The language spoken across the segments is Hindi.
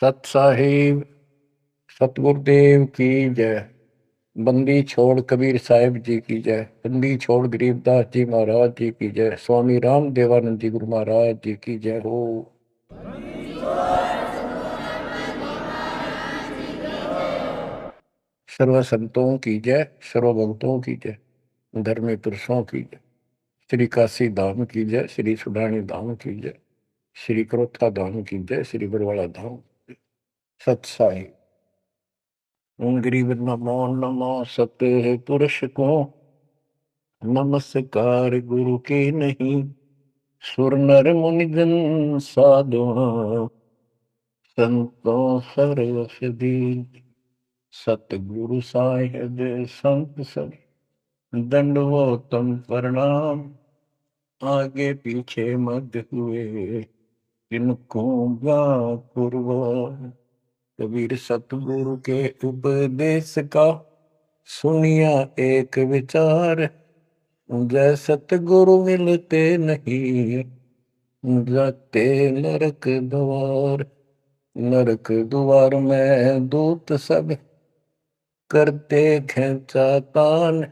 सत साहिब सतगुरुदेव की जय। बंदी छोड़ कबीर साहिब जी की जय। बंदी छोड़ गरीबदास जी महाराज जी की जय। स्वामी राम देवानंद जी गुरु महाराज जी की जय हो। सर्व संतों की जय, सर्व भक्तों की जय, धर्मी पुरुषों की जय। श्री काशी धाम की जय, श्री सुडानी धाम की जय, श्री क्रोथा धाम की जय, श्री बरवाड़ा धाम। सत साहिब। गरीब नमो नमो सत्य पुरुष को नमस्कार गुरु के नहीं। सुर नर मुनि जन साधुआ संतों सर्वसदी। सतगुरु साहिब संत सब दंडवतम प्रणाम। आगे पीछे मत हुए इनको कुर्बान। कबीर सतगुरु के उपदेश का सुनिया एक विचार। जय सतगुरु मिलते नहीं जाते नरक द्वार। नरक द्वार में दूत सब करते खेचा तान।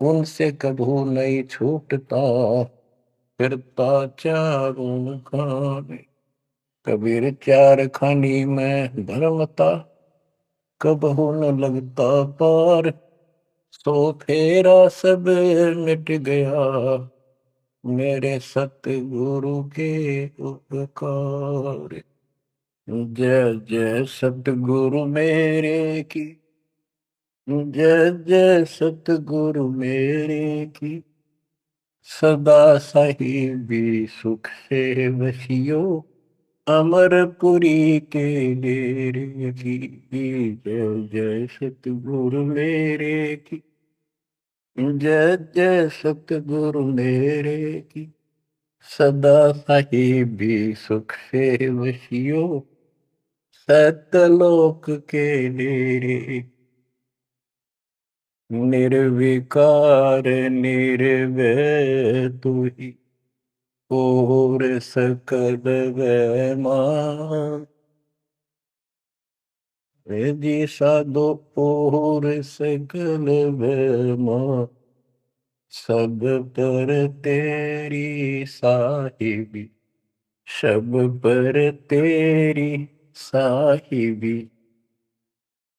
उनसे कभू नहीं छूटता फिरता चारों खान। कबीर चार खानी में धर्मता कबहू न लगता पार। सो फेरा सब मिट गया मेरे सतगुरु के उपकार। जय जय सतगुरु मेरे की जय जय सतगुरु मेरे की। सदा साहिबी सुख से वसियो अमरपुरी के डेरे की। जय जय सतगुरु मेरे की जय जय सतगुरु मेरे की। सदा साहिबी सुख से वसियो सतलोक के डेरे। निर्विकार निर्भय तू ही और सकल वैमान। जी साधो और सकल वैमान। सब पर तेरी साहिबी सब पर तेरी साहिबी।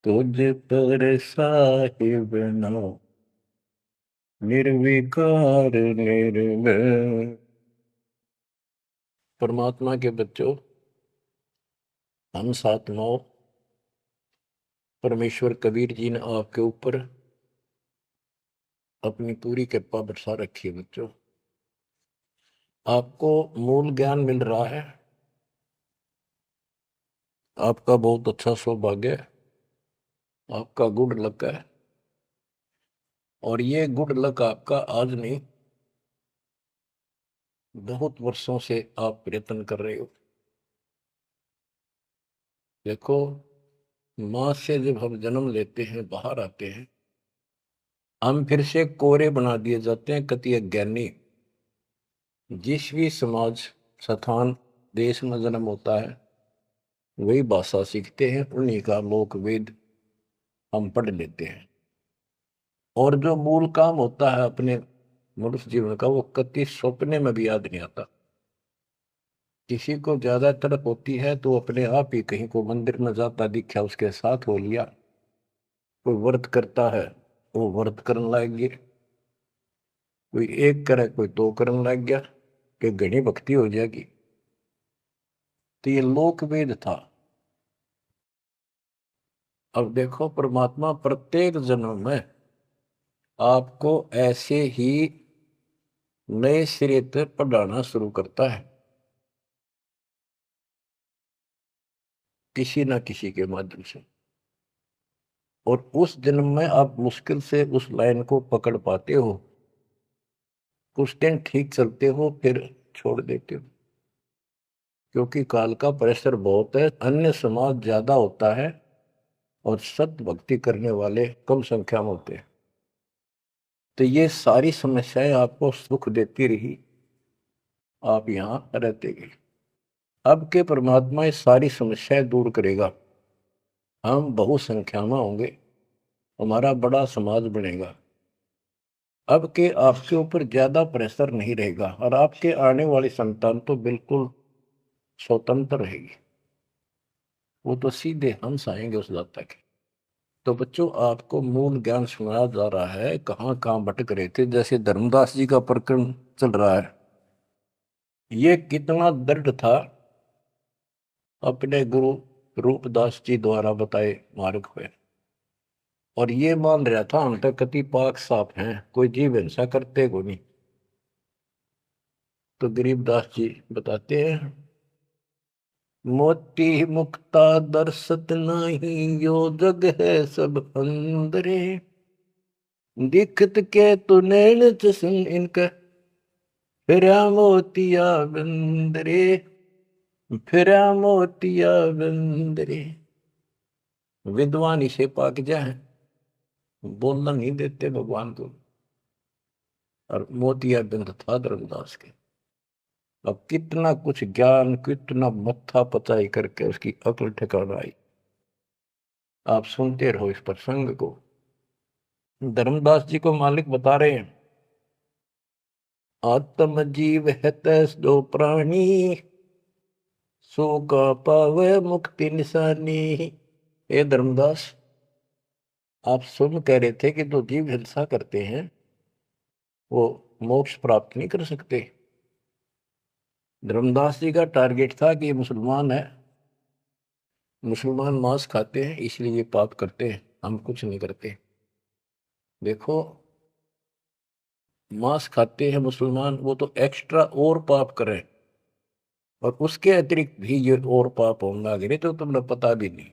तुझ पर साहिब नाम निर्विकार निर्भय। परमात्मा के बच्चों, हम सात नौ परमेश्वर कबीर जी ने आपके ऊपर अपनी पूरी कृपा बरसा रखी है। बच्चों, आपको मूल ज्ञान मिल रहा है। आपका बहुत अच्छा सौभाग्य है। आपका गुड लक है। और ये गुड लक आपका आज नहीं, बहुत वर्षों से आप प्रयत्न कर रहे हो। देखो, मां से जब हम जन्म लेते हैं, बाहर आते हैं, हम फिर से कोरे बना दिए जाते हैं। कति अज्ञानी। जिस भी समाज स्थान देश में जन्म होता है, वही भाषा सीखते हैं, उन्हीं का लोक वेद हम पढ़ लेते हैं। और जो मूल काम होता है अपने मनुष्य जीवन का, वो कति सपने में भी याद नहीं आता। किसी को ज्यादा तड़प होती है तो अपने आप ही कहीं को मंदिर में जाता दिखा, उसके साथ हो लिया। कोई व्रत करता है, वो व्रत करने लग गया। कोई एक करे, कोई दो करने लग गया कि घनी भक्ति हो जाएगी। तो ये लोक वेद था। अब देखो, परमात्मा प्रत्येक जन्म में आपको ऐसे ही नए सिरे से पढ़ाना शुरू करता है, किसी ना किसी के माध्यम से। और उस जन्म में आप मुश्किल से उस लाइन को पकड़ पाते हो। कुछ दिन ठीक चलते हो, फिर छोड़ देते हो, क्योंकि काल का प्रेशर बहुत है। अन्य समाज ज्यादा होता है और सत्य भक्ति करने वाले कम संख्या में होते हैं। तो ये सारी समस्याएं आपको सुख देती रही, आप यहां रहते गए। अब के परमात्मा ये सारी समस्याएं दूर करेगा, हम बहुसंख्या में होंगे, हमारा बड़ा समाज बनेगा। अब के आपके ऊपर ज्यादा प्रेशर नहीं रहेगा और आपके आने वाली संतान तो बिल्कुल स्वतंत्र रहेगी, वो तो सीधे हंस आएंगे उस दाता के। तो बच्चों, आपको मूल ज्ञान सुनाया जा रहा है, कहाँ कहाँ भटक रहे थे। जैसे धर्मदास जी का प्रकरण चल रहा है, ये कितना दृढ़ था अपने गुरु रूपदास जी द्वारा बताए मार्ग पे, और ये मान रहा था हम तो कति पाक साफ हैं, कोई जीव हिंसा करते को नहीं। तो गरीबदास जी बताते हैं, मोती मुक्ता दर्शत नाही, यो जग है सब अंदरे, दिखत के तु नैन चसन इनका, फिरा मोतिया बंदरे, फिरा मोतिया बंदरे। विद्वान इसे पाक जाए, बोलना नहीं देते भगवान को, और मोतिया बिंद था धर्मदास के। अब कितना कुछ ज्ञान, कितना मत्था पचाई करके उसकी अकल ठिकाना आई। आप सुनते रहो इस प्रसंग को। धर्मदास जी को मालिक बता रहे हैं, आत्म जीव है तैस दो प्राणी, सो का पावे मुक्ति निशानी। ये धर्मदास, आप सुन कह रहे थे कि जो जीव हिंसा करते हैं वो मोक्ष प्राप्त नहीं कर सकते। धर्मदास जी का टारगेट था कि ये मुसलमान है, मुसलमान मांस खाते हैं इसलिए ये पाप करते हैं, हम कुछ नहीं करते। देखो, मांस खाते हैं मुसलमान, वो तो एक्स्ट्रा और पाप करें, और उसके अतिरिक्त भी ये और पाप होंगे आगे, तो तुम्हें पता भी नहीं।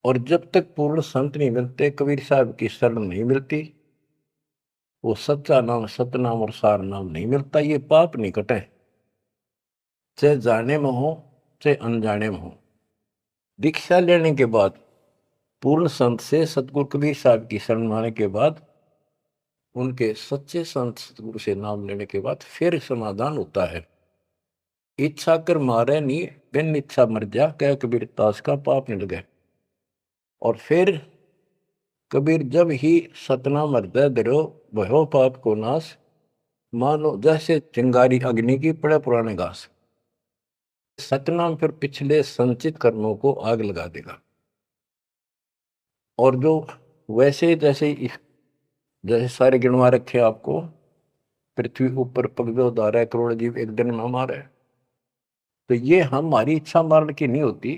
और जब तक पूर्ण संत नहीं मिलते, कबीर साहब की शरण नहीं मिलती, वो सच्चा नाम, सतनाम और सार नाम नहीं मिलता, ये पाप नहीं कटे, चाहे जाने में हो चाहे अनजाने में हो। दीक्षा लेने के बाद, पूर्ण संत से सतगुरु कबीर साहब की शरण आने के बाद, उनके सच्चे संत सतगुरु से नाम लेने के बाद फिर समाधान होता है। इच्छा कर मारे नहीं, बिन इच्छा मर जा, कह कबीर दास का पाप मिल गए। और फिर कबीर जब ही सतनाम हृदय दृढ़ भयो पाप को नाश, मानो जैसे चिंगारी अग्नि की पड़े पुराने घास। सतनाम फिर पिछले संचित कर्मों को आग लगा देगा। और जो वैसे जैसे जैसे सारे गिनवा रखे आपको, पृथ्वी ऊपर पगजो धारा है, करोड़ जीव एक दिन में हमारे, तो ये हमारी इच्छा मारने की नहीं होती,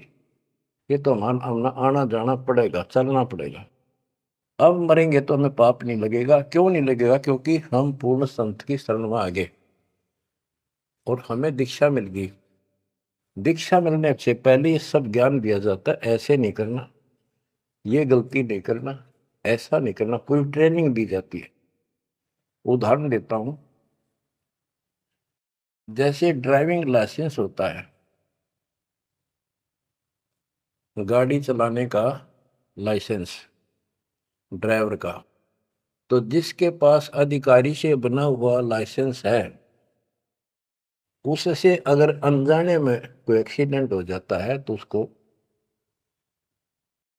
ये तो हमारा आना जाना पड़ेगा, चलना पड़ेगा। अब मरेंगे तो हमें पाप नहीं लगेगा। क्यों नहीं लगेगा? क्योंकि हम पूर्ण संत की शरण में आ गए और हमें दीक्षा मिल गई। दीक्षा मिलने से पहले ये सब ज्ञान दिया जाता है, ऐसे नहीं करना, ये गलती नहीं करना, ऐसा नहीं करना, पूरी ट्रेनिंग दी जाती है। उदाहरण देता हूं, जैसे ड्राइविंग लाइसेंस होता है, गाड़ी चलाने का लाइसेंस ड्राइवर का, तो जिसके पास अधिकारी से बना हुआ लाइसेंस है, उससे अगर अनजाने में कोई एक्सीडेंट हो जाता है तो उसको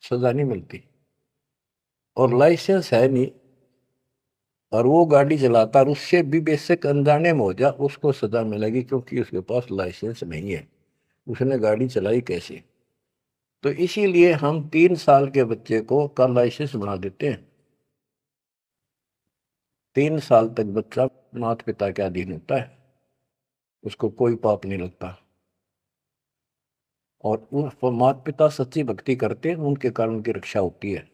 सजा नहीं मिलती। और लाइसेंस है नहीं और वो गाड़ी चलाता और उससे भी बेशक अनजाने में हो जा, उसको सजा मिलेगी, क्योंकि उसके पास लाइसेंस नहीं है, उसने गाड़ी चलाई कैसे। तो इसीलिए हम 3 साल के बच्चे को का लाइसेंस बना देते हैं। 3 साल तक बच्चा माता पिता के अधीन होता है, उसको कोई पाप नहीं लगता। और उन माता पिता सच्ची भक्ति करते हैं, उनके कारण उनकी रक्षा होती है।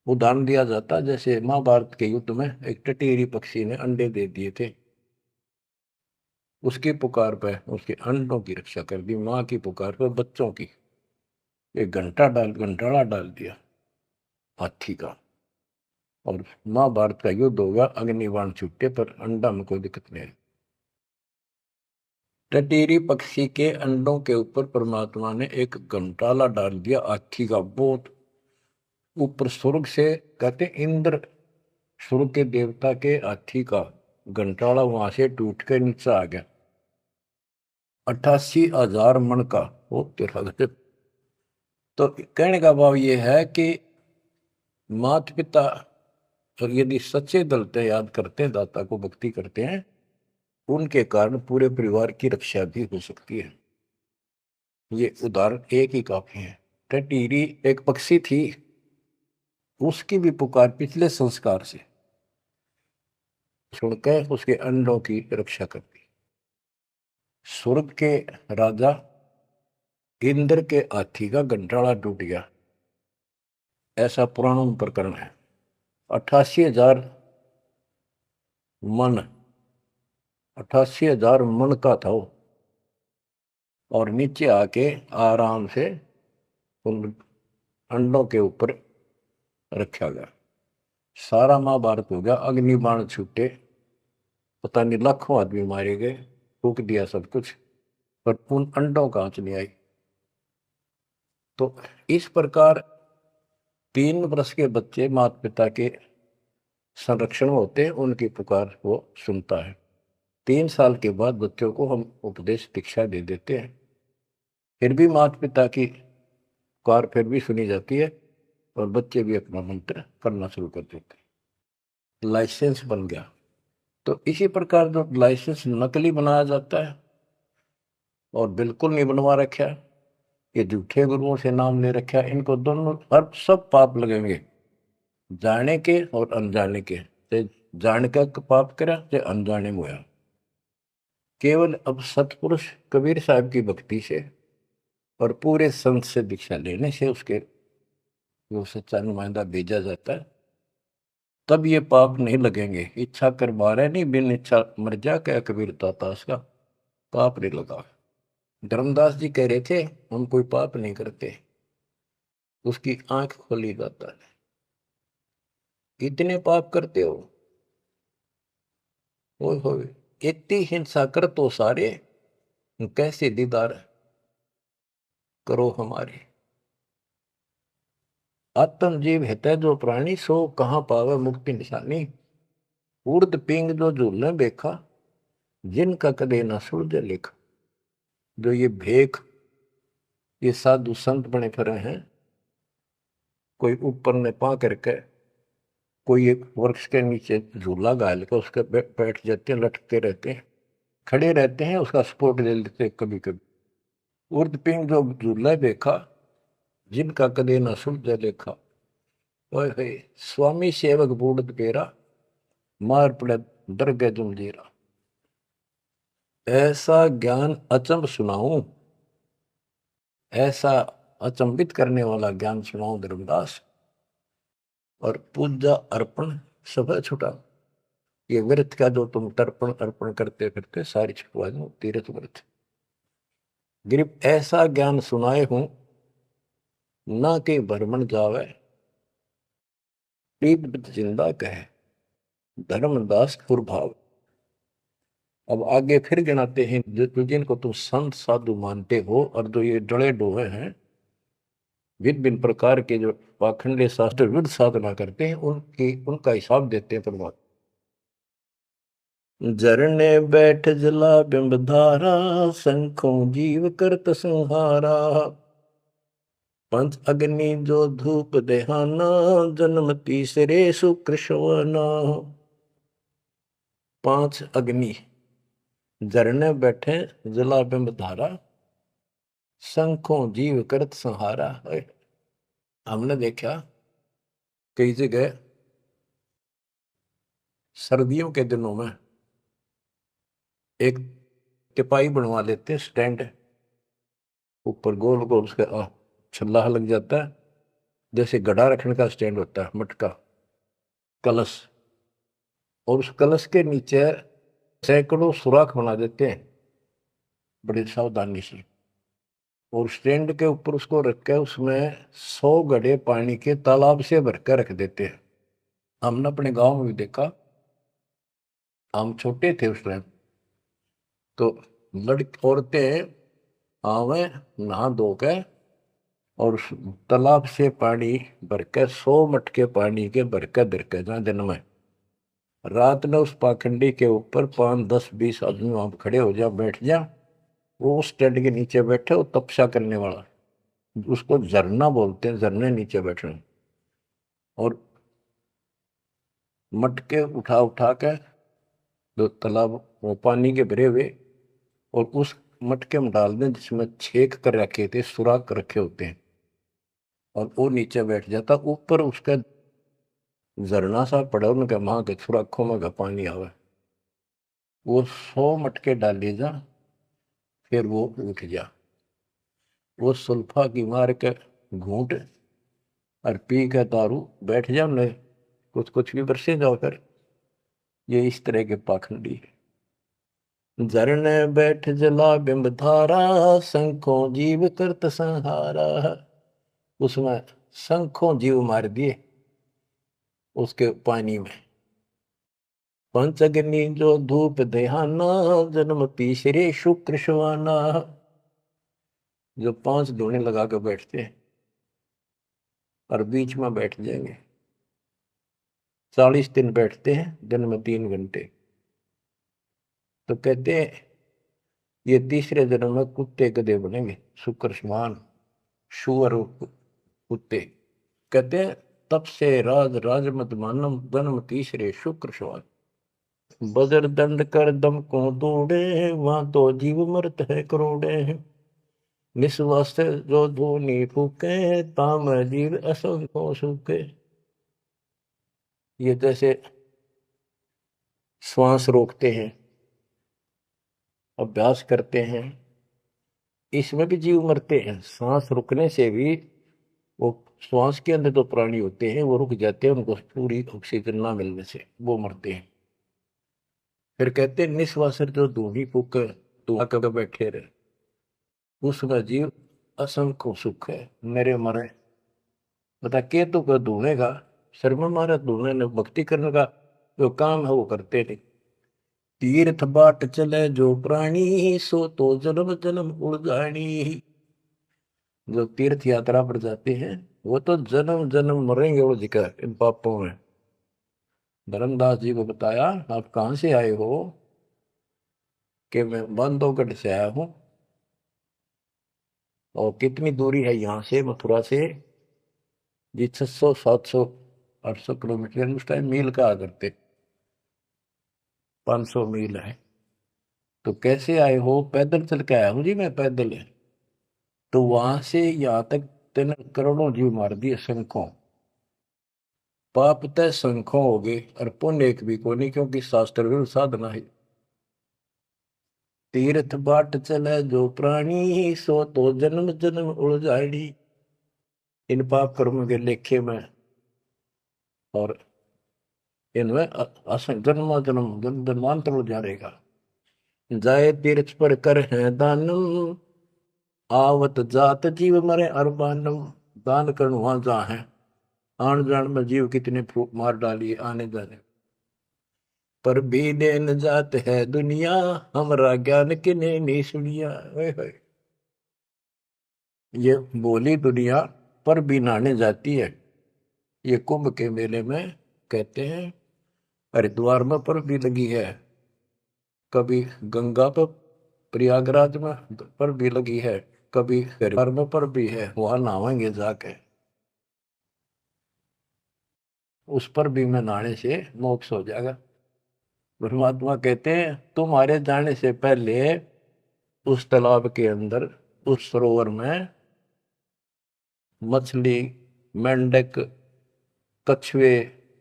उदाहरण दिया जाता है, जैसे महाभारत के युद्ध में एक टटीरी पक्षी ने अंडे दे दिए थे, उसकी पुकार पर उसके अंडों की रक्षा कर दी, माँ की पुकार पर बच्चों की। एक घंटाड़ा डाल दिया हाथी का, और महाभारत का युद्ध होगा, अग्निबाण छूटे पर अंडा में कोई दिक्कत नहीं। टटीरी पक्षी के अंडों के ऊपर परमात्मा ने एक घंटाला डाल दिया हाथी का, बहुत ऊपर स्वर्ग से, कहते इंद्र स्वर्ग के देवता के हाथी का घंटाला वहां से टूट के नीचे आ गया। 88,000 मन का। वो तेरा गजब। तो कहने का भाव ये है कि माता पिता और यदि सच्चे दिल से याद करते हैं, दाता को भक्ति करते हैं, उनके कारण पूरे परिवार की रक्षा भी हो सकती है। ये उदाहरण एक ही काफी है। टटीरी एक पक्षी थी, उसकी भी पुकार पिछले संस्कार से सुनकर उसके अंडों की रक्षा करती। स्वर्ग के राजा इंद्र के हाथी का गंठाड़ा टूट गया, ऐसा पुराण प्रकरण है। 88,000 मन, 88,000 मन का था वो, और नीचे आके आराम से उन अंडों के ऊपर रखा गया। सारा महाभारत हो गया, अग्निबाण छूटे, पता नहीं लाखों आदमी मारे गए, फूक दिया सब कुछ, पर उन अंडों का आंच नहीं आई। तो इस प्रकार 3 वर्ष के बच्चे माता पिता के संरक्षण होते हैं, उनकी पुकार वो सुनता है। 3 साल के बाद बच्चों को हम उपदेश दीक्षा दे देते हैं, फिर भी माता पिता की पुकार फिर भी सुनी जाती है, और बच्चे भी अपना मंत्र करना शुरू कर देते हैं। लाइसेंस बन गया। तो इसी प्रकार जो लाइसेंस नकली बनाया जाता है और बिल्कुल नहीं बनवा रखा, ये झूठे गुरुओं से नाम ले रखा, इनको दोनों हर सब पाप लगेंगे, जाने के और अनजाने के। जान का पाप करा चाहे अनजाने में हुआ। केवल अब सतपुरुष कबीर साहब की भक्ति से और पूरे संत से दीक्षा लेने से उसके वो सच्चा नुमाइंदा भेजा जाता है, तब ये पाप नहीं लगेंगे। इच्छा कर मारे नहीं, बिन इच्छा मर जा, क्या कबीर दातास का पाप नहीं लगा। धर्मदास जी कह रहे थे हम कोई पाप नहीं करते, उसकी आंख खोली जाता है। इतने पाप करते हो, इतनी हिंसा कर तो सारे, कैसे दीदार करो हमारे। आत्म जीव है जो प्राणी, सो कहाँ पावे मुक्ति निशानी। उर्द पिंग जो झूलने देखा, जिनका कदे न सुलझे लेखा। जो ये भेख, ये साधु संत बने फिरे हैं, कोई ऊपर में पा करके, कोई एक वृक्ष के नीचे झूला गाल के उसके बैठ जाते हैं, लटकते रहते हैं, खड़े रहते हैं, उसका सपोर्ट ले लेते हैं कभी कभी। उर्द पिंग जो झूला देखा, जिनका कदे न सुलझे लेखा। ओए स्वामी सेवक बूढ़ पेरा, मार पड़े दरगह जमजीरा। ऐसा ज्ञान अचंब सुनाऊं, ऐसा अचंबित करने वाला ज्ञान सुनाऊं धर्मदास, और पूजा अर्पण सब छुटा। ये व्रत का जो तुम तर्पण अर्पण करते फिरते सारी छुटवा दो, तीर्थ व्रत। गिरिप ऐसा ज्ञान सुनाए हूं, ना के भ्रमण जावे, जिंदा कहे धर्मदास कुरभाव। अब आगे फिर गिनाते हैं जिनको तुम संत साधु मानते हो, और जो ये डले डोहे हैं, भिन्न भिन्न प्रकार के जो पाखंडी शास्त्र विरुद्ध साधना करते हैं, उनका हिसाब देते हैं परमात्मा। झरने बैठ जला बिंबधारा, शंखों जीव करत संहारा। पंच अग्नि जो धूप देहाना, जन्म तीसरे सुकृष्णवना। 5 अग्नि झरने बैठे जला बिंबधारा, शंखों जीव करत संहारा। हमने देखा कई जगह सर्दियों के दिनों में एक टिपाई बनवा लेते हैं, स्टैंड ऊपर गोल गोल उसका छल्ला लग जाता है, जैसे गड्ढा रखने का स्टैंड होता है, मटका कलश, और उस कलश के नीचे सैकड़ों सुराख बना देते हैं बड़ी सावधानी से, और स्टैंड के ऊपर उसको रख के उसमें 100 घड़े पानी के तालाब से भर कर रख देते हैं। हमने अपने गांव में भी देखा, हम छोटे थे उस टाइम, तो लड़की औरतें आवे नहा धो के, और उस तालाब से पानी भर के 100 मटके पानी के भर के दर के जहाँ दिन में, रात में उस पाखंडी के ऊपर 5, 10, 20 आदमी वहां खड़े हो जा, बैठ जा, वो उस टेंट के नीचे बैठे, वो तपस्या करने वाला, उसको झरना बोलते हैं, झरने नीचे बैठे, और मटके उठा उठा के जो तालाब वो पानी के भरे हुए, और उस मटके में डाल दें जिसमें छेक कर रखे थे, सुराख कर रखे होते हैं, और वो नीचे बैठ जाता, ऊपर उसका झरना सा पड़ा, उनके माँ के सुराखों में का पानी आवे, वो 100 मटके डाले जा, फिर वो उठ जा, वो सुल्फा की मार के घूंट और पी के दारू बैठ जाओ, न कुछ कुछ भी बरसे जाओ कर। ये इस तरह के पाखंडी है। झरने बैठ जला बिंब धारा, शंखों जीव करत संहारा। उसमें शंखों जीव मार दिए उसके पानी में। पंचअग्नि जो धूप देहाना, जन्म तीसरे शुक्र शवाना। जो 5 धूने लगा के बैठते हैं और बीच में बैठ जाएंगे, 40 दिन बैठते हैं, दिन में 3 घंटे। तो कहते हैं ये तीसरे जन्म में कुत्ते गधे बनेंगे, शुक्र समान, शुअर कुत्ते। कहते हैं तब से राज राज मत मानम, जन्म तीसरे शुक्र समान। बजर दंड कर दम को दौड़े, वहां तो जीव मरत है करोड़े। निस्वास जो धोनी फूके, ताम जीव असंख्यों सूखे। ये जैसे श्वास रोकते हैं, अभ्यास करते हैं, इसमें भी जीव मरते हैं। सांस रुकने से भी, वो श्वास के अंदर तो प्राणी होते हैं वो रुक जाते हैं, उनको पूरी ऑक्सीजन ना मिलने से वो मरते हैं। फिर कहते हैं निस्वासर जो धूनी फूक धुआं कर बैठे रहे, उसका जीव असंख्य सुख है, मेरे मरे। बता के तो कर धुएं का शर्म मारा, धुएं ने भक्ति करने का जो काम है वो करते नहीं। तीर्थ बाट चले जो प्राणी, सो तो जन्म जन्म उड़ानी। जो तीर्थ यात्रा पर जाते हैं वो तो जन्म जन्म मरेंगे वो जिक्र इन पापों में। धर्मदास जी को बताया आप कहां से आए हो, कि मैं बांधवगढ़ से आया हूं। और कितनी दूरी है यहाँ से, मथुरा से? जी 600 700 800 किलोमीटर, उस टाइम मील का करते, 500 मील है। तो कैसे आए हो? पैदल चल के आया हूँ जी मैं, पैदल है। तो वहां से यहाँ तक 3 करोड़ों जीव मार दिए, शंखों। पाप तय शंखों हो गए और पुण्य एक भी को नहीं, क्योंकि शास्त्र विरुद्ध साधना है। तीर्थ बाट चले जो प्राणी, सो तो जन्म जन्म उलझाड़ी। इन पाप कर्म के लेखे में और इनमें जन्म जन्म जन्मांतर उलझा रहेगा। जाए तीर्थ पर कर है दानम, आवत जात जीव मरे अरबानम। दान करण वहां जहाँ है, आन जान में जीव कितने फूक मार डालिए आने जाने। पर भी देन जात है दुनिया, हमरा ज्ञान किने नहीं सुनिया। ओए होए, ये बोली दुनिया पर भी नहाने जाती है। ये कुंभ के मेले में कहते हैं हरिद्वार में पर भी लगी है, कभी गंगा पर प्रयागराज में पर भी लगी है, कभी हरिद्वार में पर भी है, वहां नहावेंगे जाके, उस पर भी में नहाने से मोक्ष हो जाएगा। परमात्मा कहते हैं तुम्हारे जाने से पहले उस तालाब के अंदर, उस सरोवर में मछली, मेंढक, कछुए,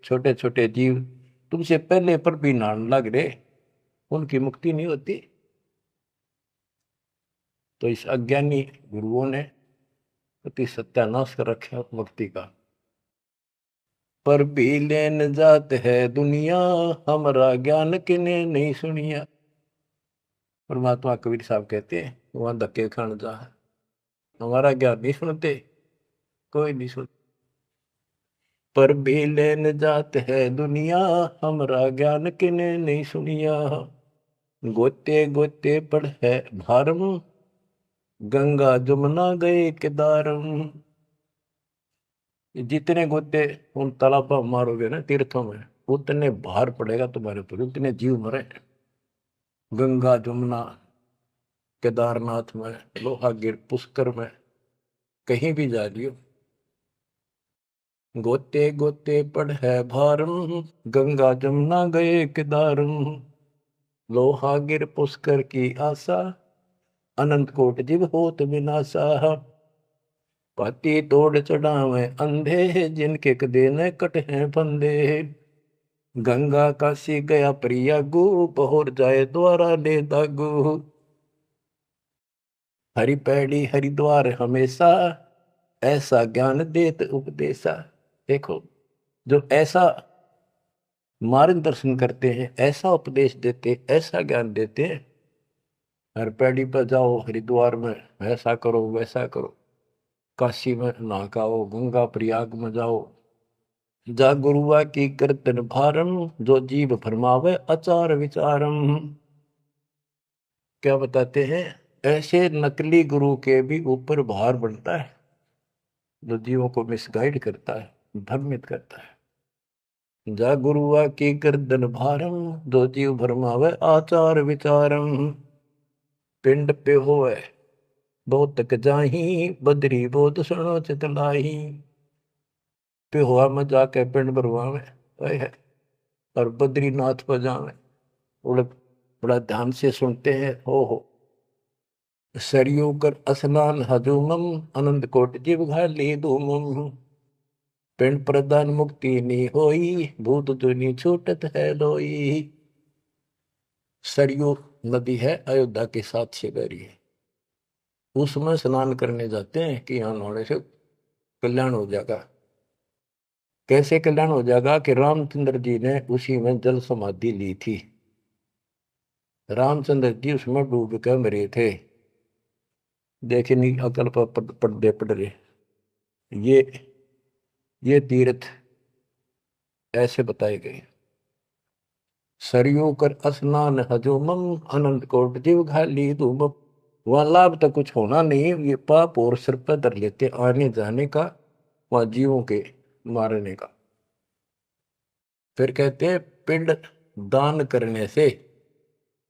छोटे छोटे जीव तुमसे पहले पर भी नहाने लग रहे, उनकी मुक्ति नहीं होती। तो इस अज्ञानी गुरुओं ने अति सत्यानाश कर रखा मुक्ति का। पर भी लेन जात है दुनिया, हमारा ज्ञान किने नहीं सुनिया। परमात्मा कबीर साहब कहते हैं वहां धक्के खान जा, हमारा ज्ञान नहीं सुनते, कोई नहीं सुन। पर भी लेन जात है दुनिया, हमारा ज्ञान किने नहीं सुनिया। गोते गोते पड़ है भारम, गंगा जमुना गए केदारम। जितने गोते उन तालाबों मारोगे ना, तीर्थों में, उतने भार पड़ेगा तुम्हारे ऊपर, उतने जीव मरे। गंगा जमुना केदारनाथ में, लोहागिर, पुष्कर में, कहीं भी जा लियो, गोते गोते पड़ है भारम, गंगा जमुना गए केदारम, लोहागिर पुष्कर की आशा, अनंत कोट जीव होत विनाशा, पाती तोड़ चढ़ावे अंधे, जिनके कदे न कट हैं फंदे, गंगा काशी गया प्रयागु, पहुर जाए द्वारा ले दागु, हरि पैड़ी हरिद्वार हमेशा, ऐसा ज्ञान देत उपदेशा। देखो, जो ऐसा मार्गदर्शन करते हैं, ऐसा उपदेश देते, ऐसा ज्ञान देते हैं, हर पैड़ी पर जाओ, हरिद्वार में ऐसा करो वैसा करो, काशी में नहाओ, गंगा प्रयाग में जाओ, जा गुरुआ की कीर्तन भारम, जो जीव फरमावे आचार विचारम। क्या बताते हैं, ऐसे नकली गुरु के भी ऊपर भार बनता है, जो जीवों को मिसगाइड करता है, भ्रमित करता है। जा गुरुआ की गर्दन भारम, जो जीव भरमावे आचार विचारम, पिंड पे होए बहुत तक जाही, बदरी बहुत सुनो चितलाई, पे हुआ में जाके पिंड भरवावे है, और बद्रीनाथ पर जावे, बड़ा बड़ा ध्यान से सुनते हैं। हो सरयू कर स्नान हजूमम, अनंत कोट जीव घाली धूमम, पिंड प्रदान मुक्ति नी होई, भूत दुनी छूटत है लोई। सरयू नदी है, अयोध्या के साथ से बहरी है, उसमें स्नान करने जाते हैं कि यहाँ नहाने से कल्याण हो जाएगा। कैसे कल्याण हो जाएगा कि रामचंद्र जी ने उसी में जल समाधि ली थी, रामचंद्र जी उसमें डूब कर मरे थे। देखे नहीं अकल पर पर्दे पड़ रहे, ये तीर्थ ऐसे बताए गए। सरयू कर स्नान हजूमम, अनंत कोट जीव घाली धूमम। वहां लाभ तो कुछ होना नहीं, ये पाप और सिर पर धर लेते आने जाने का, वहां जीवों के मारने का। फिर कहते हैं पिंड दान करने से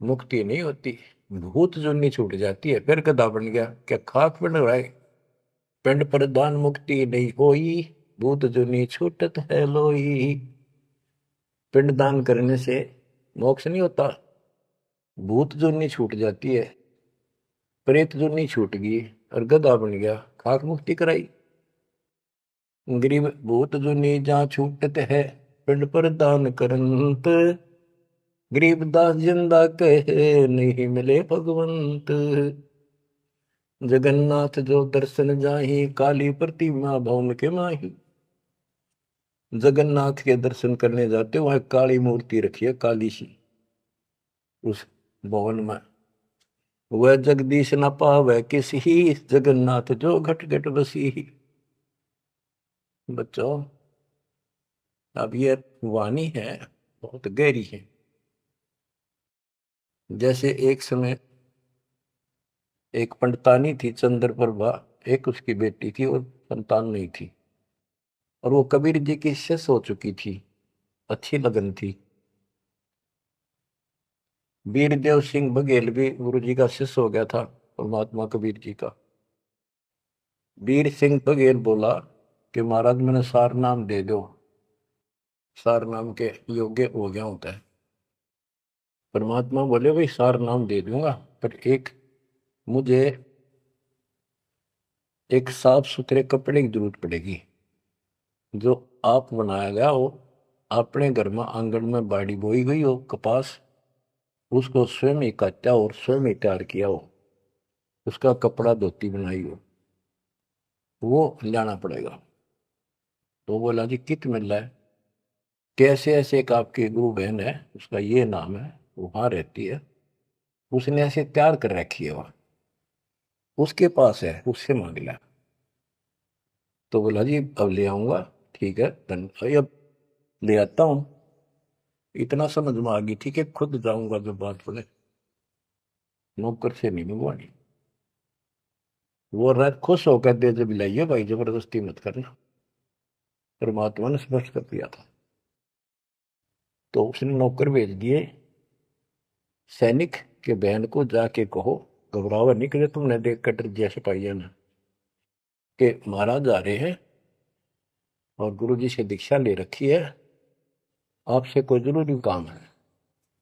मुक्ति नहीं होती, भूत जुनी छूट जाती है। फिर गधा बन गया, क्या खाक बन रहा है, पिंड पर दान मुक्ति नहीं होई, भूत जुनी छूटत है लोई। पिंड दान करने से मोक्ष नहीं होता, भूत जुनी छूट जाती है, प्रेत जुनी छूट गई और गधा बन गया, खाक मुक्ति कराई। गरीब भूत जुनी जहाँ छूटत है, पिंड पर दान करंत, गरीबदास जिंदा कहे नहीं मिले भगवंत। जगन्नाथ जो दर्शन जाही, काली प्रतिमा भवन के माही। जगन्नाथ के दर्शन करने जाते, वहां काली मूर्ति रखी है, काली सी, उस भवन में। वह जगदीश न पावे किसी, जगन्नाथ जो घट घट बसी। बच्चों, अब ये वाणी है, बहुत गहरी है। जैसे एक समय एक पंडितानी थी चंद्रप्रभा, एक उसकी बेटी थी और संतान नहीं थी, और वो कबीर जी की शिष्य हो चुकी थी, अच्छी लगन थी। वीरदेव सिंह बघेल भी गुरु जी का शिष्य हो गया था, और महात्मा कबीर जी का। वीर सिंह बघेल बोला कि महाराज मैंने सार नाम दे दो, सार नाम के योग्य हो गया होता है। परमात्मा बोले भाई सार नाम दे दूंगा, पर मुझे एक साफ सुथरे कपड़े की जरूरत पड़ेगी, जो आप बनाया गया हो, अपने घर में आंगन में बाड़ी बोई गई हो कपास, उसको स्वयं ही काटा और स्वयं ही तैयार किया हो, उसका कपड़ा धोती बनाई हो, वो लाना पड़ेगा। तो बोला जी कित मिल रहा है, कैसे ऐसे एक आपकी गुरु बहन है, उसका ये नाम है, वहां रहती है, उसने ऐसे तैयार कर रखी है, वहां उसके पास है, उससे मांग लिया। तो बोला जी अब ले आऊंगा, ठीक है अब ले आता हूं। इतना समझ में आ गई, ठीक है खुद जाऊंगा, जो बात बोले, नौकर से नहीं मंगवानी। वो रात खुश होकर दे जब लाइए भाई, जबरदस्ती मत करना, परमात्मा ने स्पष्ट कर दिया था। तो उसने नौकर भेज दिए, सैनिक के बहन को जाके कहो घबरावा निकले तुमने देख कर जैसे पाइए ना कि महाराज आ रहे हैं और गुरु जी से दीक्षा ले रखी है, आपसे कोई जरूरी काम है।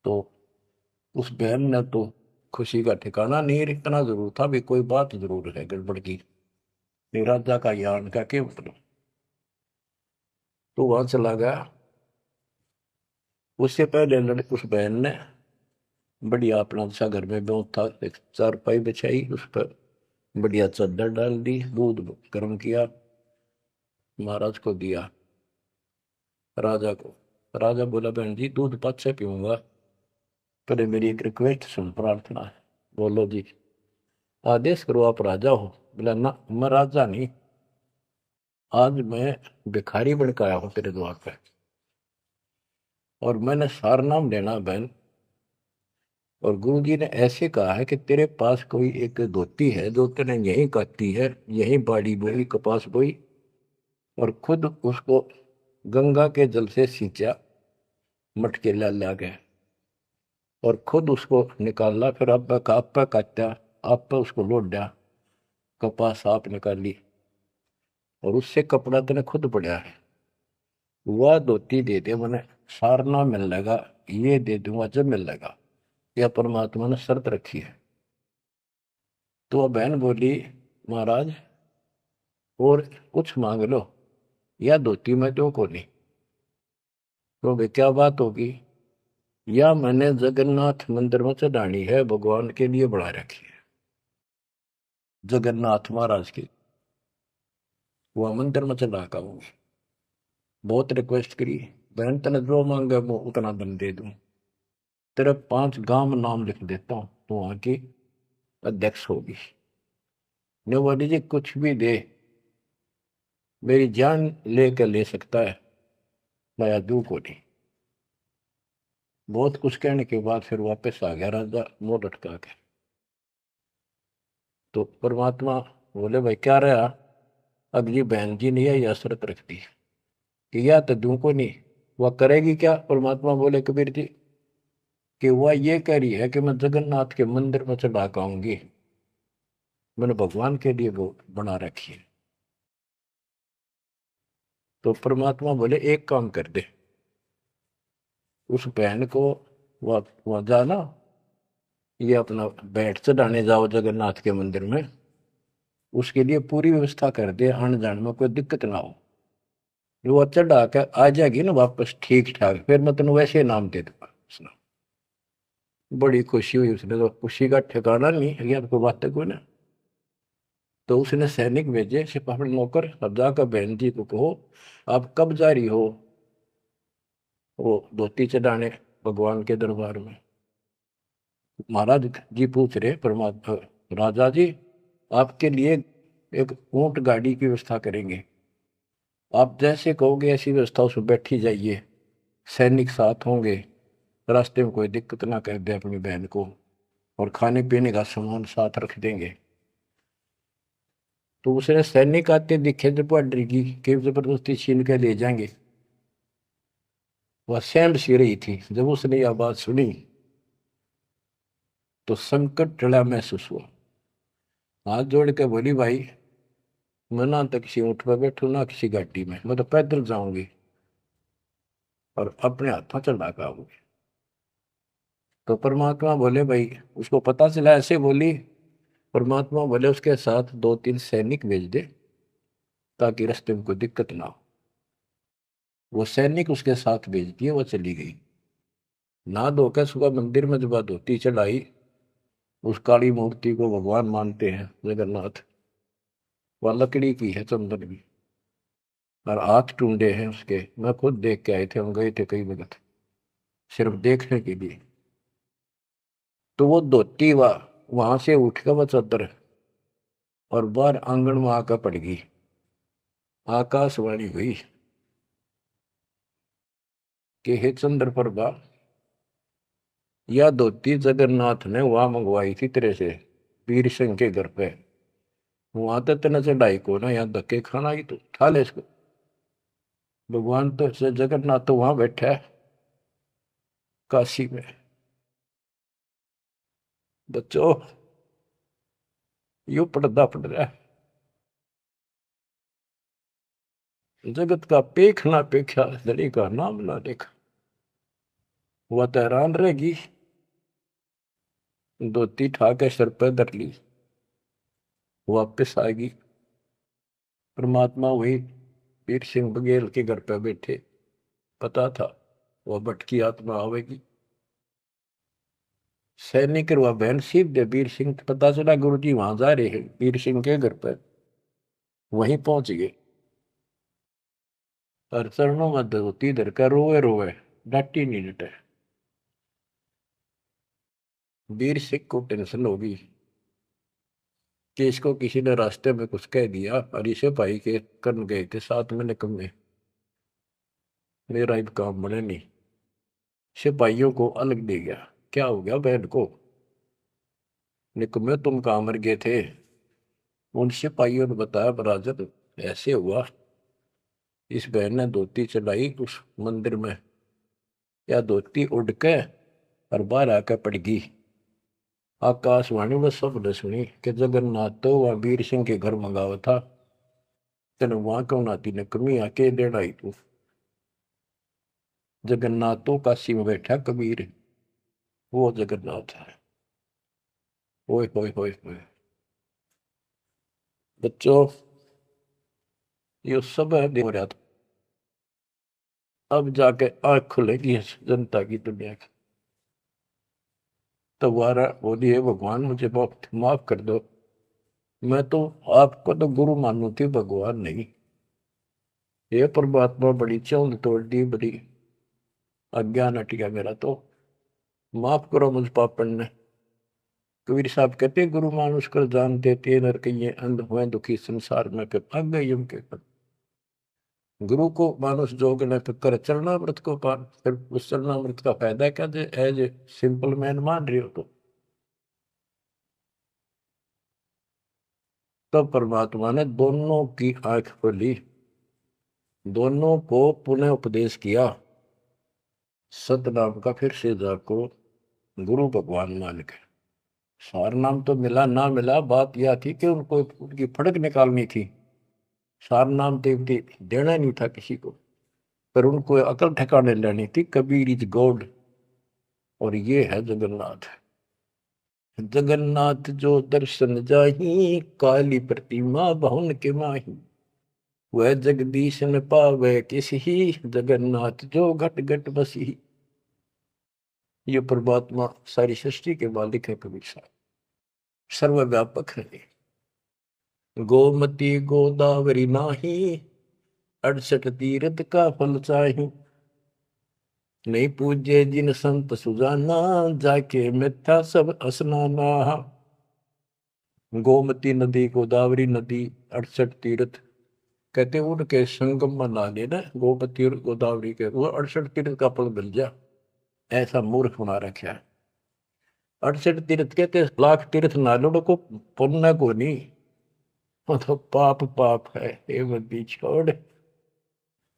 तो उस बहन ने तो खुशी का ठिकाना नहीं, इतना जरूर था भी कोई बात जरूर है गड़बड़ की, राजा का यान का क्या मतलब। तो वहां चला गया। उससे पहले उस बहन ने बढ़िया अपना सा घर में बहुत था, एक चारपाई बिछाई, उस पर बढ़िया चादर डाल दी, दूध गर्म किया, महाराज को दिया, राजा को। राजा बोला बहन जी दूध पद से पीऊंगा, पहले मेरी एक रिक्वेस्ट सुन, प्रार्थना है। बोलो जी। आदेश करो, आप राजा हो। बोला ना मैं राजा नहीं, आज मैं भिखारी बन के आया हूं तेरे द्वार पे, और मैंने सार नाम लेना बहन। और गुरु जी ने ऐसे कहा है कि तेरे पास कोई एक धोती है जो तेने यहीं काटी है, यहीं बाड़ी बोई, कपास बोई, और खुद उसको गंगा के जल से सींचा, मटके ला गए, और खुद उसको निकाला, फिर आप पे काटा, आप पे उसको लौट दिया, कपास आप निकाली, और उससे कपड़ा तेने खुद पड़ा है, वह धोती दे दे, मैंने सारना मिल लेगा, ये दे दूंगा जब मिल लेगा। यह परमात्मा ने शर्त रखी है। तो वह बहन बोली महाराज और कुछ मांग लो, या धोती में दो को नहीं। तो भाई क्या बात होगी, या मैंने जगन्नाथ मंदिर में चढ़ानी है, भगवान के लिए बना रखी है, जगन्नाथ महाराज की, वह मंदिर में चढ़ा का हूँ। बहुत रिक्वेस्ट करी, बहन तेने जो मांगे वो उतना धन दे दूं, तेरे 5 गांव नाम लिख देता हूं, तो वहां की अध्यक्ष होगी। ने बोली जी कुछ भी दे, मेरी जान लेकर ले सकता है, मैं दू को नहीं। बहुत कुछ कहने के बाद फिर वापस आ गया राजा मुंह लटका के। तो परमात्मा बोले भाई क्या रहा, अगली बहन जी ने यह शर्त रख दी कि या तो दू को नहीं, वह करेगी क्या। परमात्मा बोले कबीर जी कि वह ये कह रही है कि मैं जगन्नाथ के मंदिर में चढ़ा आऊंगी, मैंने भगवान के लिए वो बना रखी है। तो परमात्मा बोले एक काम कर दे, उस बहन को वहां जाना, ये अपना बैठ चढ़ाने जाओ जगन्नाथ के मंदिर में, उसके लिए पूरी व्यवस्था कर दे, आने जाने में कोई दिक्कत ना हो। जो वो चढ़ा के आ जाएगी ना वापस ठीक ठाक, फिर मैं तेन वैसे नाम दे दूंगा। उसने बड़ी खुशी हुई, उसने तो खुशी का ठिकाना नहीं है, कोई बात कोई ना। तो उसने सैनिक भेजे सिपाही नौकर, अब जाकर बहन जी को कहो आप कब जा रही हो वो धोती चढ़ाने भगवान के दरबार में। महाराज जी पूछ रहे परमात्मा, राजा जी आपके लिए एक ऊंट गाड़ी की व्यवस्था करेंगे, आप जैसे कहोगे ऐसी व्यवस्था उसमें बैठी जाइए, सैनिक साथ होंगे, रास्ते में कोई दिक्कत ना कर दे अपनी बहन को, और खाने पीने का सामान साथ रख देंगे। तो उसने सैनिक आते दिखे जब बॉर्डर की कि जबरदस्ती छीन के ले जाएंगे, वह सहम सी रही थी। जब उसने यह बात सुनी तो संकट टला महसूस हुआ, हाथ जोड़ के बोली भाई मैं ना तो किसी ऊँट पर बैठू ना किसी गाड़ी में, मैं तो पैदल जाऊंगी और अपने हाथों चला के आऊंगी। तो परमात्मा बोले भाई, उसको पता चला ऐसे बोली, परमात्मा बोले उसके साथ 2-3 सैनिक भेज दे ताकि रास्ते में कोई दिक्कत ना हो। वो सैनिक उसके साथ भेज दिए, वो चली गई। ना धोकर सुबह मंदिर में जब धोती चढ़ाई, उस काली मूर्ति को भगवान मानते हैं जगन्नाथ, वह लकड़ी की है, चंदन की, और हाथ टूंडे हैं उसके। मैं खुद देख के आए थे, हम गए थे कई वक्त सिर्फ देखने के लिए। तो वो धोती वहां से उठ कर वह चादर और बाहर आंगन में आकर पड़ गई। आकाशवाणी हुई कि हे चंद्र प्रभा, यह धोती जगन्नाथ ने वहां मंगवाई थी तेरे से, वीर सिंह के घर पे, वहां तो तेना चढ़ाई को ना, यहाँ धक्के खाना ही तो खा ले इसको। भगवान तो जगन्नाथ तो वहां बैठा है काशी में। बच्चों यो पर्दा पड़ रहा है। जगत का पेख ना पेख्या, धड़ी का नाम ना देखा। वह तो हैरान रहेगी, धोती ठाके सर पर धर ली, वापिस आएगी। परमात्मा वही वीर सिंह बघेल के घर पे बैठे, पता था वह भटकी आत्मा आवेगी। सैनिक वह बहन सीख दे वीर सिंह, पता चला गुरु जी वहां जा रहे हैं वीर सिंह के घर पर। वहीं पहुंच गए और चरणों में धोती धर कर रोए रोए, डांटी नहीं डटे। वीर सिंह को टेंशन होगी कि इसको किसी ने रास्ते में कुछ कह दिया, और इसे भाई के करन गए थे साथ में निकम्मे, मेरा अब काम बने नहीं। सिपाहियों को अलग दे गया, क्या हो गया बहन को, निकम्मे तुम कहाँ मर गए थे। उन सिपाहियों ने बताया बराजत ऐसे हुआ, इस बहन ने धोती चलाई उस मंदिर में, या धोती उड़ के और बाहर आकर पड़ गई। आकाशवाणी में सब ने सुनी कि जगन्नाथ तो वह वीर सिंह के घर मंगावा था, तेने वहां क्यों नाती ने कमी आके देना ही तू। जगन्नाथ तो काशी में बैठा कबीर, वो जगन्नाथ है। ओए होए होए होए बच्चों, ये सब है हो रहा था। अब जाके आंख खुलेगी जनता की, दुनिया की। तो वारा बोलिए भगवान मुझे बहुत माफ कर दो, मैं तो आपको तो गुरु मानू थी, भगवान नहीं। ये परमात्मा बड़ी चौंध तोड़ दी, बड़ी अज्ञान हट गया मेरा, तो माफ करो मुझ पापन ने। कबीर साहब कहते गुरु मानुष कर जान देते नर कहिए अंध हुए दुखी संसार में, फिर भाग गए यम के पद। गुरु को मानुष जोग ने फिर कर चरणामृत को पान, फिर उस चरणामृत का फायदा क्या दे, एज ए सिंपल मैन मान रहे हो तो। तब परमात्मा ने दोनों की आंख खोली, दोनों को पुनः उपदेश किया, सतनाम का फिर से जाको गुरु भगवान मान के। सार नाम तो मिला ना मिला, बात यह थी कि उनको उनकी फड़क निकालनी थी। सार नाम देवती देना नहीं था किसी को, पर उनको अकल ठिकाने लेनी थी। कबीर इज गॉड, और ये है जगन्नाथ। जगन्नाथ जो दर्शन जाही, काली प्रतिमा बहुन के माही। वह जगदीश न पावे किसी, जगन्नाथ जो घट घट बसी। ये परमात्मा सारी सृष्टि के मालिक है कबीर साहब, सर्वव्यापक है। गोमती गोदावरी नाही, 68 तीर्थ का फल चाही। नहीं पूजे जिन संत सुजाना, जाके मिथ्या सब स्नाना। गोमती नदी, गोदावरी नदी, 68 तीर्थ, कहते उनके संगम में नहा लेना, गोमती और गोदावरी के, वो 68 तीर्थ का फल मिल जा। ऐसा मूर्ख बना रखा है। 68 तीर्थ कहते लाख तीर्थ ना लो को पुण्य को नहीं, वो तो पाप पाप है। ये बंदी छोड़,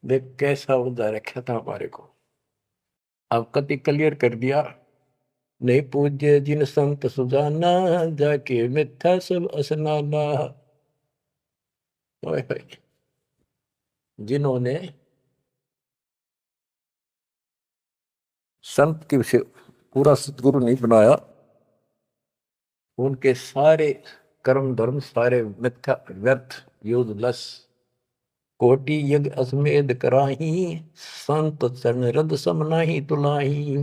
देख कैसा उदा रखा था हमारे को। अब कति क्लियर कर दिया। नहीं पूज्य जिन संत सुजाना, जाके मिथ्या सब स्नाना। ओए होए, जिन्होंने संत की से पूरा सतगुरु नहीं बनाया, उनके सारे कर्म धर्म सारे मिथ्या व्यर्थ यूजलेस। कोटि यज्ञ अश्वमेध कराही, संत चरण रद सम नाही तुलाही।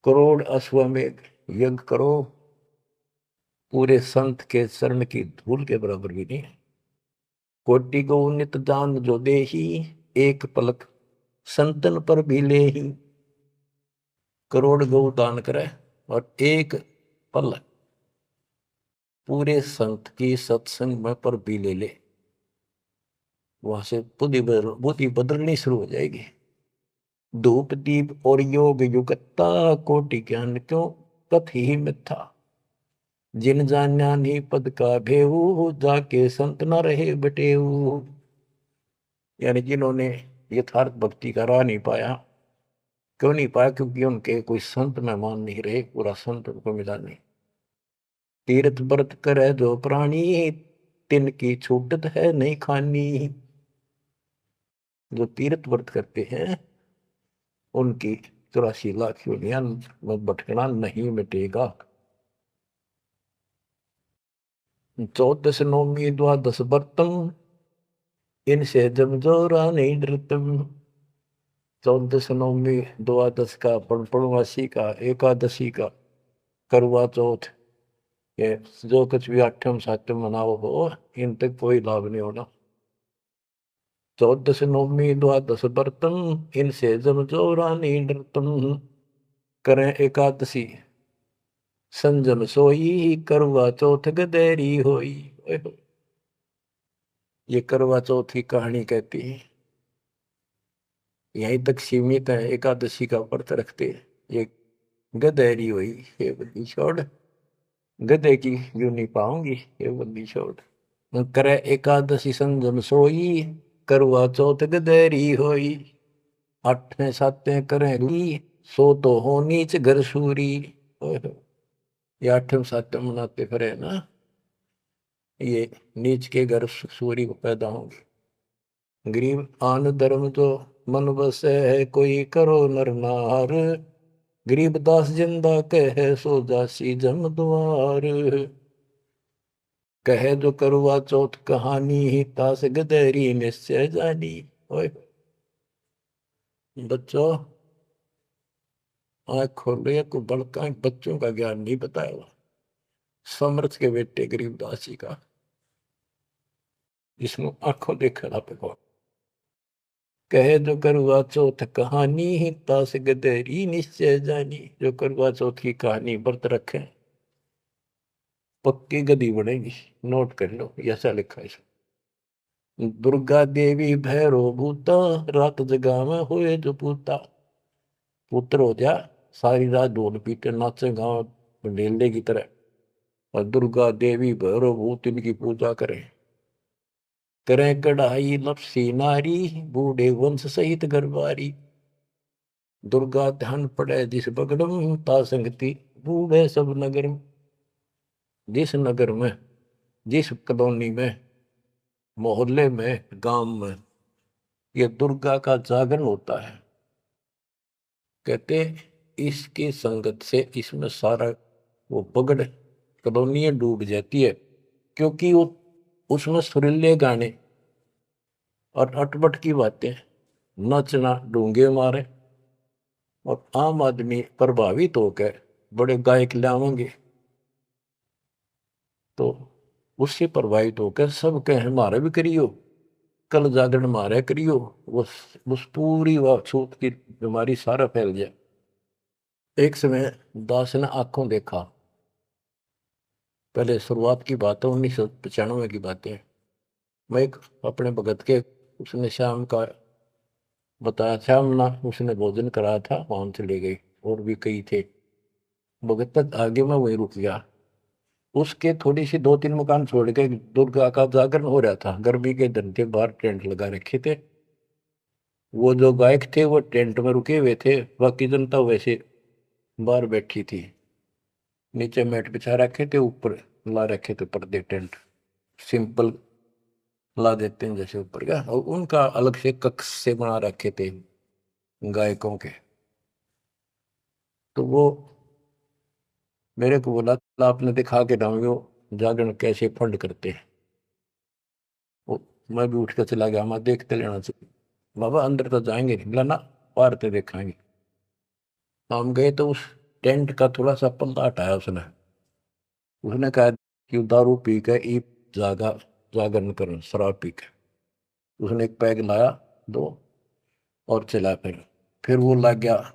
करोड़ अश्वमेध यज्ञ करो, पूरे संत के चरण की धूल के बराबर भी नहीं है। कोटि गौ नित दान जो देही, एक पलक संतन पर भी ले ही। करोड़ गौ दान करे और एक पल पूरे संत की सत्संग में पर भी ले ले, वहां से बुद्धि बदलनी शुरू हो जाएगी। धूप दीप और योग युगता, कोटि ज्ञान क्यों कथ ही मिथ्या। जिन जान्या नहीं पद का भेऊ, जाके संत न रहे बटेऊ। यानी जिन्होंने यथार्थ भक्ति का राह नहीं पाया, क्यों नहीं पाया, क्योंकि उनके कोई संत मेहमान नहीं रहे, पूरा संत उनको मिला नहीं। तीर्थ व्रत करे जो प्राणी, तिनकी छूटत है नहीं खानी। जो तीर्थ व्रत करते हैं उनकी 84 लाख योनियां में भटकना नहीं मिटेगा। 14 नौमी द्वादश व्रतम, इनसे जब जोरा नहीं डरतम। 14 नौमी द्वादश का, पूर्णमासी का, एकादशी का, करवा चौथ, ये जो कुछ भी आठम सातम मनाओ हो, इन तक कोई लाभ नहीं होना। 14 नौमी द्वादश व्रतम, इनसे जब जोरा नहीं डरतम। करें एकादशी संजम सोई, करवा चौथ गदेरी होई। ये करवा चौथ की कहानी कहती है, यहीं तक सीमित है। एकादशी का व्रत रखते ये गदेरी हुई, ये बंदी छोड़, गधे की यूं नहीं पाऊंगी, ये बंदी छोड़। करे एकादशी संजम सोई, करवा चौथ गदेरी होई। आठवें सातें करें सो तो हो नीच घर सूरी। ये आठवें सातें मनाते फिरे ना, ये नीच के घर सूरी को पैदा होंगे। गरीब आन धर्म तो मन बसे है, कोई करो नर नार। गरीब दास जिंदा कहे, सो जासी जम द्वार। कहे जो करवा चौथ कहानी, ही तास गदेरी निश्चय जानी। ओए बच्चों, आँख खोलो, को बड़का बच्चों का ज्ञान नहीं बताया। समर्थ के बेटे गरीबदास जी का, जिसमें आंखों देखा पे कहे जो करवा चौथ कहानी, ही तास गदेरी निश्चय जानी। जो करवा चौथ की कहानी व्रत रखे पक्की गदी बनेगी। नोट कर लो, ऐसा लिखा है। दुर्गा देवी भैरो भूता, रात जगा में हुए जो पूता। पुत्र हो जा, सारी रात ढोल पीटे नाचे गाँव ढेले की तरह, और दुर्गा देवी भैरो भूत इनकी पूजा करें। करें कढ़ाई लपसी नारी, बूढ़े वंश सहित गरबारी। दुर्गा ध्यान पड़े जिस बगड़म, ता संगति बूढ़े सब नगर में। जिस नगर में, जिस कॉलोनी में, मोहल्ले में, गांव में ये दुर्गा का जागरण होता है, कहते इसकी संगत से इसमें सारा वो बगड़ कॉलोनी डूब जाती है। क्योंकि वो उसमें सुरीले गाने और अटपट की बातें, नचना, डूंगे मारे, और आम आदमी प्रभावित होकर बड़े गायक लावेंगे, तो उससे प्रभावित होकर सब कहे हमारे भी करियो, कल जागरण मारे करियो। उस पूरी व छूत की बीमारी सारा फैल जाए। एक समय दास ने आंखों देखा, पहले शुरुआत की बात है, 1995 की बातें। मैं एक अपने भगत के, उसने शाम का बताया, शाम ना उसने भोजन कराया था, वहां चले गई, और भी कई थे। भगत तक आगे मैं वहीं रुक गया। उसके थोड़ी सी 2-3 मकान छोड़ के दुर्गा का जागरण हो रहा था। गर्मी के दिन थे, बाहर टेंट लगा रखे थे। वो जो गायक थे वो टेंट में रुके हुए थे, बाकी जनता वैसे बाहर बैठी थी। नीचे मैट बिछा रखे थे, ऊपर ला रखे थे पर्दे, टेंट सिंपल ला देते हैं जैसे ऊपर का, और उनका अलग से कक्ष से बना रखे थे गायकों के। तो वो मेरे को बोला, आपने दिखा के डाउंगे जागरण कैसे फंड करते हैं। वो मैं भी उठ कर चला गया, मैं देखते लेना चाहिए। बाबा अंदर तो जाएंगे नहीं, बोला ना, बाहर तो देखेंगे। हम गए तो उस टेंट का थोड़ा सा पल्ला हटाया उसने। उसने कहा कि दारू पी के ई जागा जागरण कर, शराब पी के। उसने एक पैग लाया, दो, और चला। फिर वो लग गया,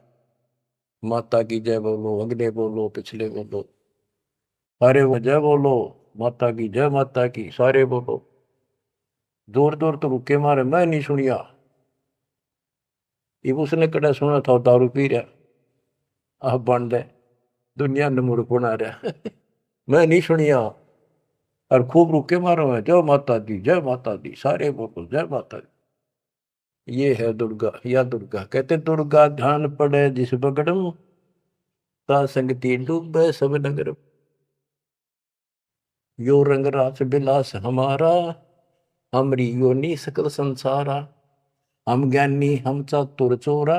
माता की जय बोलो, अगले बोलो, पिछले बोलो, सारे वो जय बोलो, माता की जय, माता की, सारे बोलो। जोर जोर तो रुके मारे, मैं नहीं सुनिया। ये उसने कड़ा सुना था, दारू पी रहा, आप बन दे, दुनिया ने मूर्ख बना रहा। मैं नहीं सुनिया, और खूब रुके मारो, मैं जय माता दी, जय माता दी, सारे बोलो जय माता दी। ये है दुर्गा, या दुर्गा कहते, दुर्गा ध्यान पड़े जिस बगड़म, ता संगति डूबे सब नगर। यो रंग रास बिलास हमारा, हमरी योनि सकल संसारा। हम ज्ञानी हम चातुर चोरा,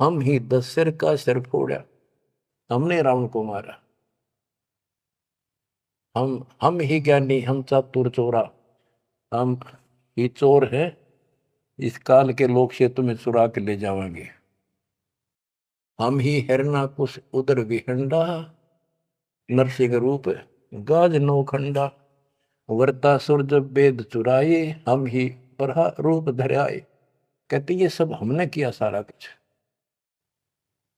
हम ही 10 सिर का सिर फोड़ा। हमने रावण को मारा। हम ही ज्ञानी हम चातुर चोरा, हम ही चोर है, इस काल के लोग से तुम्हें चुरा के ले जाएंगे। हम ही हिरणाकुश उदर विहंडा, नरसिंह रूप गाज नौखंडा। वर्ता सुर जब वेद चुराए, हम ही बरहा रूप धराए। कहते ये सब हमने किया सारा कुछ।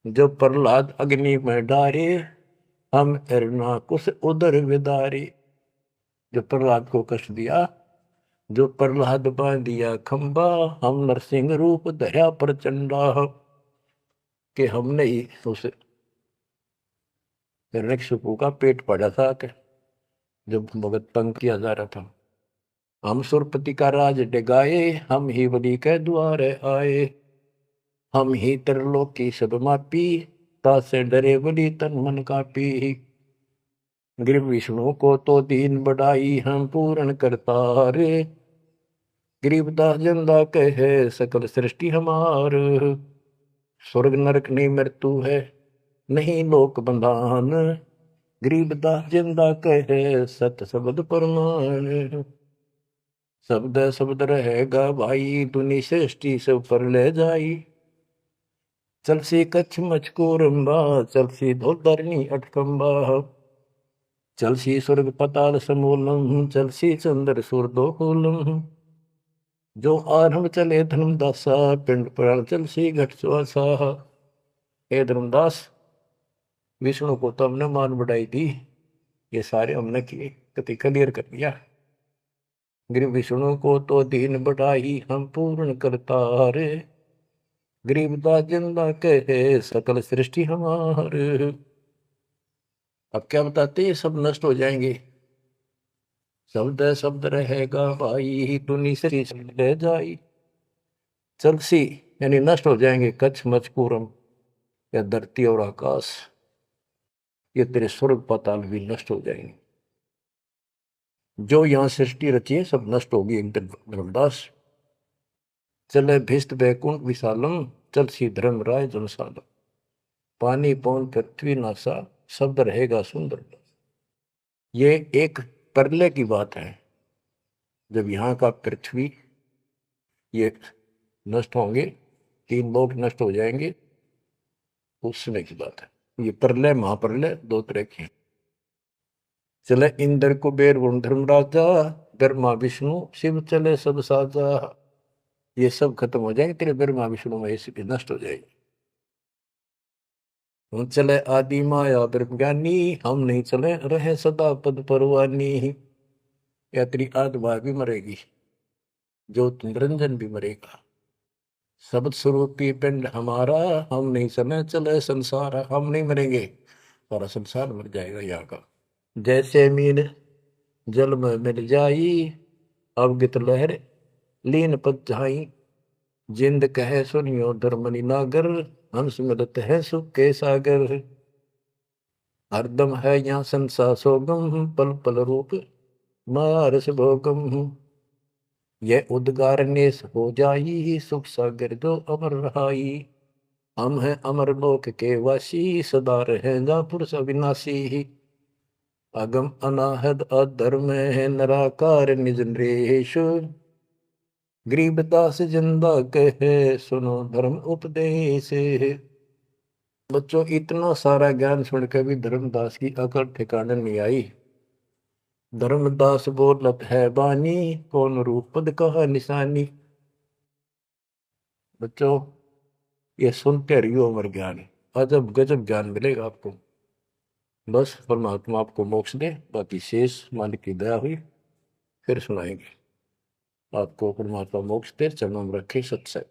जब प्रहलाद अग्नि में डारे, हम हिरणाकुश उदर विदारे। जो प्रहलाद को कष्ट दिया, जो प्रहलाद बांध दिया खंबा, हम नरसिंह रूप धरा प्रचंडा। कि हमने ही उस हिरण्यकशिपु का पेट फाड़ा था कि जब भगत तंग किया जा रहा था। हम सुरपति का राज डिगाए, हम ही बलि के द्वार आए। हम ही त्रिलोकी सब मापी, तासे डरे बलि तन मन कापी। गिर विष्णु को तो दीन बढ़ाई, हम पूर्ण करतारे। गरीबदास जिंदा कहे सकल सृष्टि हमार। स्वर्ग नरक नहीं मृत्यु है, नहीं लोक बंधान। गरीबदास जिंदा कहे सत शब्द प्रमाण। शब्द शब्द रहेगा भाई, दुनि सृष्टि सब पर ले जाई। चलसी कच्छ मचकोरम्बा, चलसी धोधरनी अटकम्बा। चलसी स्वर्ग पताल समूलम, चलसी चंद्र सूर्दोलम। जो आरंभ चले धर्मदासा, पिंड पुराण चलसी घट सुहासा। हे धर्मदास, विष्णु को तो हमने मान बढ़ाई दी, ये सारे हमने किए, कति क्लियर कर दिया। गिर विष्णु को तो दीन बढ़ाई, हम पूर्ण करतारे। गरीबदास जिंदा कहे सकल सृष्टि हमारे। अब क्या बताते, ये सब नष्ट हो जाएंगे। शब्द शब्द रहेगा भाई, दुनि से ले जाई। चलसी यानी नष्ट हो जाएंगे, कच्छ मचकूरम या धरती और आकाश, ये तेरे स्वर्ग पाताल भी नष्ट हो जाएंगे। जो यहां सृष्टि रची है सब नष्ट होगी एक दिन। धर्मदास चले भिस्त बैकुंठ विशालम, चल सी धर्म राय जनसालम। पानी पौन पृथ्वी नासा, शब्द रहेगा सुंदर। ये एक प्रलय की बात है, जब यहाँ का पृथ्वी ये नष्ट होंगे, 3 लोक नष्ट हो जाएंगे, उस समय की बात है। ये प्रलय महाप्रलय 2 तरह के हैं। चले इंद्र कुबेर वरुण धर्मराजा, ब्रह्मा विष्णु शिव चले सब साजा। ये सब खत्म हो जाएंगे, तेरे ब्रह्मा विष्णु महेश भी नष्ट हो जाएंगे। हम चले आदि माया ब्रह्म ज्ञानी, हम नहीं चले रहे सदा पद परवानी। या तेरी आत्मा भी मरेगी, जो निरंजन भी मरेगा। शब्द स्वरूपी पिंड हमारा, हम नहीं चले चले संसार। हम नहीं मरेंगे, सारा संसार मर जाएगा यहाँ का। जैसे मीन जल में मिल जाई, अवगित लहर लीन पद जाई। जिंद कहे सुनियो धर्मनि नागर, हंस मिलत है सुख के सागर। हरदम है यहाँ संसा सोगम, पल पल रूप माया रस भोगम। यह उद्गार नेस हो जाई, सुख सागर जो अमर रहाई। हम हैं अमर लोक के वासी, सदा रहेगा पुरुष अविनाशी। अगम अनाहद अधर्म है, निराकार निज नरेश। गरीबदास जिंदा कहे सुनो धर्म उपदेश। बच्चों इतना सारा ज्ञान सुन के भी धर्मदास की अकल ठिकाने नहीं आई। धर्मदास बोलत है बानी, कौन रूप पद कहा निशानी। बच्चों ये सुनते रहियो अमर ज्ञान, अजब गजब ज्ञान मिलेगा आपको। बस परमात्मा आपको मोक्ष दे, बाकी शेष मालिक की दया हुई फिर सुनाएंगे। आपको परमात्मा मोक्ष दे, चरणों में रखे सत्संग।